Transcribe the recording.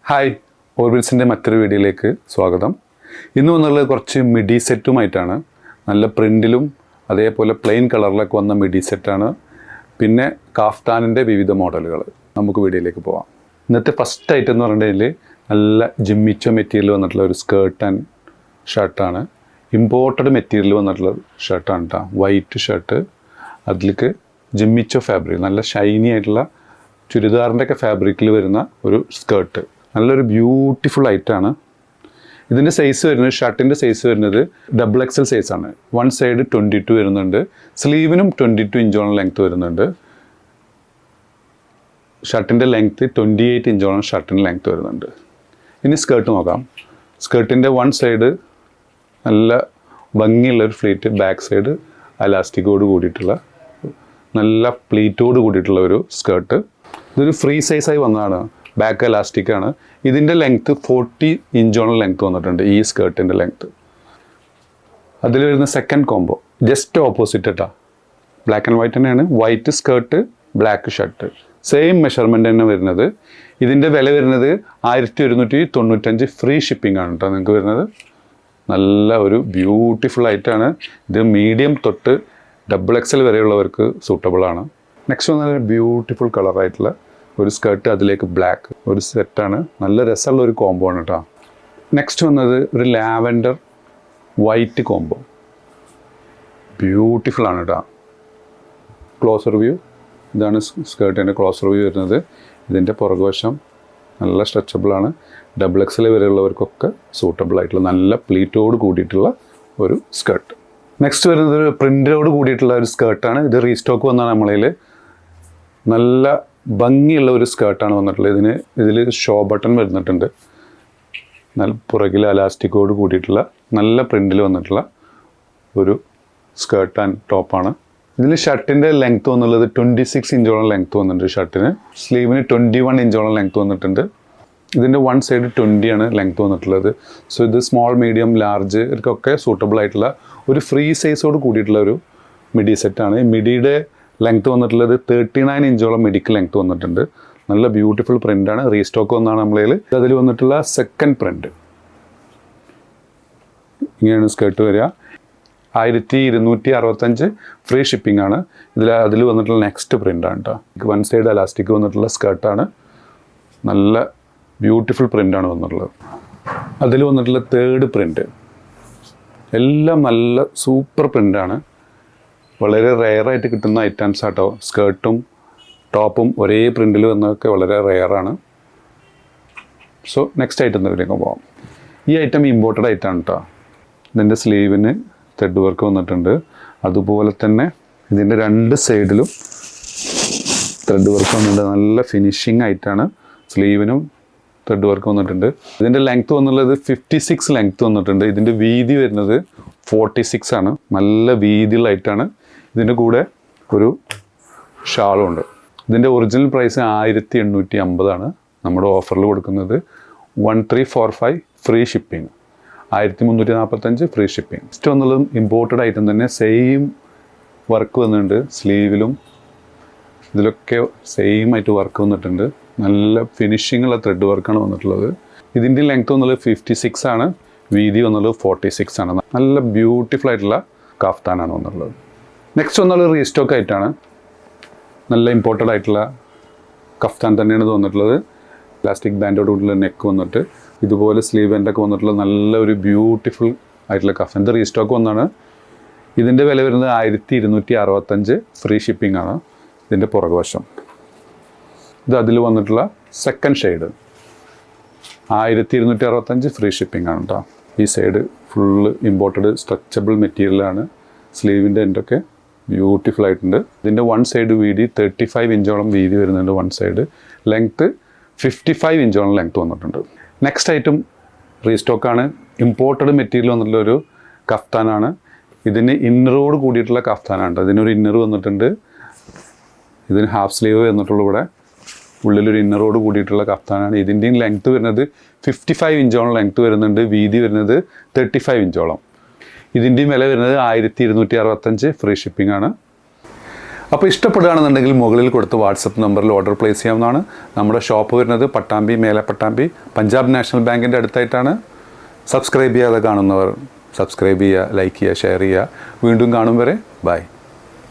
Hi, ഓർബിറ്റ്സിൻ്റെ മറ്റൊരു വീഡിയോയിലേക്ക് സ്വാഗതം. ഇന്ന് വന്നുള്ളത് കുറച്ച് മിഡി സെറ്റുമായിട്ടാണ്. നല്ല പ്രിൻറ്റിലും അതേപോലെ പ്ലെയിൻ കളറിലൊക്കെ വന്ന മിഡി സെറ്റാണ്. പിന്നെ കാഫ്താനിൻ്റെ വിവിധ മോഡലുകൾ. നമുക്ക് വീഡിയോയിലേക്ക് പോവാം. ഇന്നത്തെ ഫസ്റ്റ് ഐറ്റം എന്ന് പറഞ്ഞിട്ടുണ്ടെങ്കിൽ നല്ല ജിമ്മിച്ചോ മെറ്റീരിയൽ വന്നിട്ടുള്ള ഒരു സ്കേർട്ട് ആൻഡ് ഷർട്ടാണ്. ഇമ്പോർട്ടഡ് മെറ്റീരിയൽ വന്നിട്ടുള്ള ഷർട്ടാണ് കേട്ടോ. വൈറ്റ് ഷർട്ട്, അതിലേക്ക് ജിമ്മിച്ചോ ഫാബ്രിക്, നല്ല ഷൈനി ആയിട്ടുള്ള ചുരിദാറിൻ്റെ ഒക്കെ ഫാബ്രിക്കിൽ വരുന്ന ഒരു സ്കേർട്ട്. നല്ലൊരു ബ്യൂട്ടിഫുൾ ഐറ്റാണ്. ഇതിൻ്റെ സൈസ് വരുന്നത്, ഷർട്ടിൻ്റെ സൈസ് വരുന്നത് XXL സൈസാണ്. വൺ സൈഡ് 22 വരുന്നുണ്ട്, സ്ലീവിനും 22 ഇഞ്ചോളം ലെങ്ത്ത് വരുന്നുണ്ട്. ഷർട്ടിൻ്റെ ലെങ്ത്ത് 28 ഇഞ്ചോളം ഷർട്ടിൻ്റെ ലെങ്ത്ത് വരുന്നുണ്ട്. ഇനി സ്കേർട്ട് നോക്കാം. സ്കേർട്ടിൻ്റെ വൺ സൈഡ് നല്ല ഭംഗിയുള്ളൊരു ഫ്ലീറ്റ്, ബാക്ക് സൈഡ് അലാസ്റ്റിക്കോട് കൂടിയിട്ടുള്ള നല്ല പ്ലീറ്റോട് കൂടിയിട്ടുള്ള ഒരു സ്കേർട്ട്. ഇതൊരു ഫ്രീ സൈസായി വന്നതാണ്, ബാക്ക് എലാസ്റ്റിക് ആണ്. ഇതിൻ്റെ ലെങ്ത്ത് 40 ഇഞ്ചോളം ലെങ്ത്ത് വന്നിട്ടുണ്ട് ഈ സ്കേർട്ടിൻ്റെ ലെങ്ത്ത്. അതിൽ വരുന്ന സെക്കൻഡ് കോംബോ ജസ്റ്റ് ഓപ്പോസിറ്റ് കേട്ടോ. ബ്ലാക്ക് ആൻഡ് വൈറ്റ് തന്നെയാണ്. White skirt, black shirt, same measurement തന്നെ വരുന്നത്. ഇതിൻ്റെ വില വരുന്നത് 1195 ഫ്രീ ഷിപ്പിംഗ് ആണ് കേട്ടോ നിങ്ങൾക്ക് വരുന്നത്. നല്ല ഒരു ബ്യൂട്ടിഫുൾ ആയിട്ടാണ് ഇത്. മീഡിയം തൊട്ട് XXL വരെയുള്ളവർക്ക് സൂട്ടബിൾ ആണ്. നെക്സ്റ്റ് വന്നത് ബ്യൂട്ടിഫുൾ കളറായിട്ടുള്ള ഒരു സ്കേർട്ട്, അതിലേക്ക് ബ്ലാക്ക് ഒരു സെറ്റാണ്. നല്ല രസമുള്ള ഒരു കോംബോ ആണ് കേട്ടോ. നെക്സ്റ്റ് വന്നത് ഒരു ലാവൻഡർ വൈറ്റ് കോംബോ, ബ്യൂട്ടിഫുൾ ആണ് കേട്ടോ. ക്ലോസർ വ്യൂ, ഇതാണ് സ്കേർട്ടിൻ്റെ ക്ലോസർ വ്യൂ വരുന്നത്. ഇതിൻ്റെ പുറകുവശം നല്ല സ്ട്രെച്ചബിളാണ്. XXL വരെയുള്ളവർക്കൊക്കെ സൂട്ടബിൾ ആയിട്ടുള്ള നല്ല പ്ലീറ്റോട് കൂടിയിട്ടുള്ള ഒരു സ്കേർട്ട്. നെക്സ്റ്റ് വരുന്നത് ഒരു പ്രിൻ്റോട് കൂടിയിട്ടുള്ള ഒരു സ്കേർട്ടാണ്. ഇത് റീസ്റ്റോക്ക് വന്നാണ് നമ്മളതിൽ. നല്ല ഭംഗിയുള്ള ഒരു സ്കേർട്ടാണ് വന്നിട്ടുള്ളത്. ഇതിൽ ഷോ ബട്ടൺ വരുന്നിട്ടുണ്ട്. നല്ല പുറകിൽ അലാസ്റ്റിക്കോട് കൂടിയിട്ടുള്ള നല്ല പ്രിൻറ്റിൽ വന്നിട്ടുള്ള ഒരു സ്കേർട്ട് ആൻഡ് ടോപ്പാണ്. ഇതിൽ ഷർട്ടിൻ്റെ ലെങ്ത്ത് വന്നുള്ളത് 26 ഇഞ്ചോളം ലെങ്ത്ത് വന്നിട്ടുണ്ട് ഷർട്ടിന്. സ്ലീവിന് 21 ഇഞ്ചോളം ലെങ്ത്ത് വന്നിട്ടുണ്ട്. ഇതിൻ്റെ വൺ സൈഡ് 20 ആണ് ലെങ്ത്ത് വന്നിട്ടുള്ളത്. സോ ഇത് സ്മോൾ, മീഡിയം, ലാർജ് ഇവർക്കൊക്കെ സൂട്ടബിൾ ആയിട്ടുള്ള ഒരു ഫ്രീ സൈസോട് കൂടിയിട്ടുള്ള ഒരു മിഡി സെറ്റാണ്. മിഡിയുടെ ലെങ്ത്ത് വന്നിട്ടുള്ളത് 39 ഇഞ്ചോളം മിഡിക്ക് ലെങ്ത്ത് വന്നിട്ടുണ്ട്. നല്ല ബ്യൂട്ടിഫുൾ പ്രിൻ്റാണ്. റീസ്റ്റോക്ക് വന്നാണ് നമ്മളതിൽ. അതിൽ വന്നിട്ടുള്ള സെക്കൻഡ് പ്രിൻ്റ് ഇങ്ങനെയാണ് സ്കേർട്ട് വരിക. 1265 ഫ്രീ ഷിപ്പിംഗ് ആണ്. അതിൽ വന്നിട്ടുള്ള നെക്സ്റ്റ് പ്രിൻ്റാണ് കേട്ടോ. വൺ സൈഡ് അലാസ്റ്റിക് വന്നിട്ടുള്ള സ്കേർട്ടാണ്. നല്ല ബ്യൂട്ടിഫുൾ പ്രിൻ്റാണ് വന്നിട്ടുള്ളത്. അതിൽ വന്നിട്ടുള്ള തേർഡ് പ്രിൻ്റ് എല്ലാം നല്ല സൂപ്പർ പ്രിൻ്റാണ്. വളരെ റെയറായിട്ട് കിട്ടുന്ന ഐറ്റംസ് ആട്ടോ. സ്കേർട്ടും ടോപ്പും ഒരേ പ്രിൻ്റിൽ വന്നതൊക്കെ വളരെ റെയറാണ്. സോ നെക്സ്റ്റ് ഐറ്റത്തിലേക്ക് പോകാം. ഈ ഐറ്റം ഇമ്പോർട്ടഡ് ഐറ്റമാണ് കേട്ടോ. ഇതിൻ്റെ സ്ലീവിന് ത്രെഡ് വർക്ക് വന്നിട്ടുണ്ട്. അതുപോലെ തന്നെ ഇതിൻ്റെ രണ്ട് സൈഡിലും ത്രെഡ് വർക്ക് വന്നിട്ടുണ്ട്. നല്ല ഫിനിഷിങ് ആയിട്ടാണ്. സ്ലീവിനും ത്രെഡ് വർക്ക് വന്നിട്ടുണ്ട്. ഇതിൻ്റെ ലെങ്ത്ത് വന്നുള്ളത് 56 ലെങ്ത്ത് വന്നിട്ടുണ്ട്. ഇതിൻ്റെ വീതി വരുന്നത് 46 ആണ്. നല്ല വീതിയുള്ളതായിട്ടാണ്. ഇതിൻ്റെ കൂടെ ഒരു ഷാളും ഉണ്ട്. ഇതിൻ്റെ ഒറിജിനൽ പ്രൈസ് 1850 ആണ്. നമ്മുടെ ഓഫറിൽ കൊടുക്കുന്നത് 1345 free shipping, 1345 free shipping. Next വന്നുള്ളതും ഇമ്പോർട്ടഡ് ഐറ്റം തന്നെ. സെയിം വർക്ക് വന്നിട്ടുണ്ട്. സ്ലീവിലും ഇതിലൊക്കെ സെയിം ആയിട്ട് വർക്ക് വന്നിട്ടുണ്ട്. നല്ല ഫിനിഷിങ്ങുള്ള ത്രെഡ് വർക്കാണ് വന്നിട്ടുള്ളത്. ഇതിൻ്റെ ലെങ്ത്ത് വന്നുള്ളത് 56 ആണ്. വീതി വന്നുള്ളത് 46 ആണ്. നല്ല ബ്യൂട്ടിഫുൾ ആയിട്ടുള്ള കാഫ്താനാണ് വന്നിട്ടുള്ളത്. നെക്സ്റ്റ് വന്നുള്ളത് റീസ്റ്റോക്ക് ആയിട്ടാണ്. നല്ല ഇമ്പോർട്ടഡ് ആയിട്ടുള്ള കഫ്താൻ തന്നെയാണ് ഇത് വന്നിട്ടുള്ളത്. പ്ലാസ്റ്റിക് ബാൻഡോട് കൂടിയുള്ള നെക്ക് വന്നിട്ട് ഇതുപോലെ സ്ലീവ് എൻഡൊക്കെ വന്നിട്ടുള്ള നല്ല ഒരു ബ്യൂട്ടിഫുൾ ആയിട്ടുള്ള കഫ്താൻ. ഇത് റീസ്റ്റോക്ക് വന്നാണ്. ഇതിൻ്റെ വില വരുന്നത് 1265 ഫ്രീ ഷിപ്പിംഗ് ആണ്. ഇതിൻ്റെ പുറകുവശം ഇത് അതിൽ വന്നിട്ടുള്ള സെക്കൻഡ് ഷെയ്ഡ് 1265 ഫ്രീ ഷിപ്പിംഗ് ആണ് കേട്ടോ. ഈ സൈഡ് ഫുള്ള് ഇമ്പോർട്ടഡ് സ്ട്രെച്ചബിൾ മെറ്റീരിയലാണ്. സ്ലീവിൻ്റെ എൻഡൊക്കെ ബ്യൂട്ടിഫുൾ ആയിട്ടുണ്ട്. ഇതിൻ്റെ വൺ സൈഡ് വീതി 35 ഇഞ്ചോളം വീതി വരുന്നുണ്ട്. വൺ സൈഡ് ലെങ്ത്ത് 55 ഇഞ്ചോളം ലെങ്ത്ത് വന്നിട്ടുണ്ട്. നെക്സ്റ്റ് ഐറ്റം റീസ്റ്റോക്കാണ്. ഇമ്പോർട്ടഡ് മെറ്റീരിയൽ വന്നിട്ടുള്ള ഒരു കഫ്താനാണ്. ഇതിന് ഇന്നറോട് കൂടിയിട്ടുള്ള കഫ്താനാണ്. ഇതിനൊരു ഇന്നർ വന്നിട്ടുണ്ട്. ഇതിന് ഹാഫ് സ്ലീവ് വന്നിട്ടുള്ള ഇവിടെ ഉള്ളിലൊരു ഇന്നറോട് കൂടിയിട്ടുള്ള കഫ്താനാണ്. ഇതിൻ്റെയും ലെങ്ത്ത് വരുന്നത് 55 ഇഞ്ചോളം ലെങ്ത്ത് വരുന്നുണ്ട്. വീതി വരുന്നത് 35 ഇഞ്ചോളം. ഇതിൻ്റെയും വില വരുന്നത് 1265 ഫ്രീ ഷിപ്പിംഗ് ആണ്. അപ്പോൾ ഇഷ്ടപ്പെടുകയാണെന്നുണ്ടെങ്കിൽ മുകളിൽ കൊടുത്ത് വാട്സപ്പ് നമ്പറിൽ ഓർഡർ പ്ലേസ് ചെയ്യാവുന്നതാണ്. നമ്മുടെ ഷോപ്പ് വരുന്നത് പട്ടാമ്പി, മേലെ പട്ടാമ്പി, പഞ്ചാബ് നാഷണൽ ബാങ്കിൻ്റെ അടുത്തായിട്ടാണ്. സബ്സ്ക്രൈബ് ചെയ്യാതെ കാണുന്നവർ സബ്സ്ക്രൈബ് ചെയ്യുക, ലൈക്ക് ചെയ്യുക, ഷെയർ ചെയ്യുക. വീണ്ടും കാണും വരെ ബൈ.